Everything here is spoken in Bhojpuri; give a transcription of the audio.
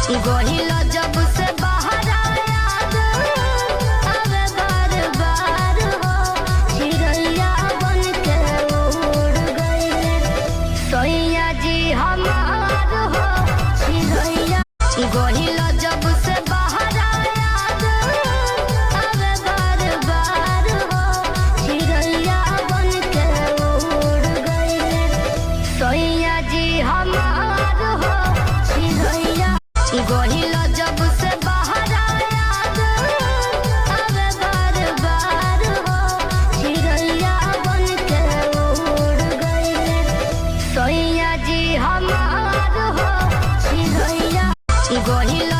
गहिल जब से बाहर याद आवे बार बार हो चिड़ैया बन के उड़ गइले सैया जी हमार हो चिड़ैया गहिल जब से बाहर याद आवे बार बार हो चिड़ैया बन के उड़ गइले सैया जी हमार हो चिड़ैया गहिल जब से बाहर याद आवे बार बार हो चिड़ैया बन के उड़ गइले सैया जी हमार हो चिड़ैया गहिल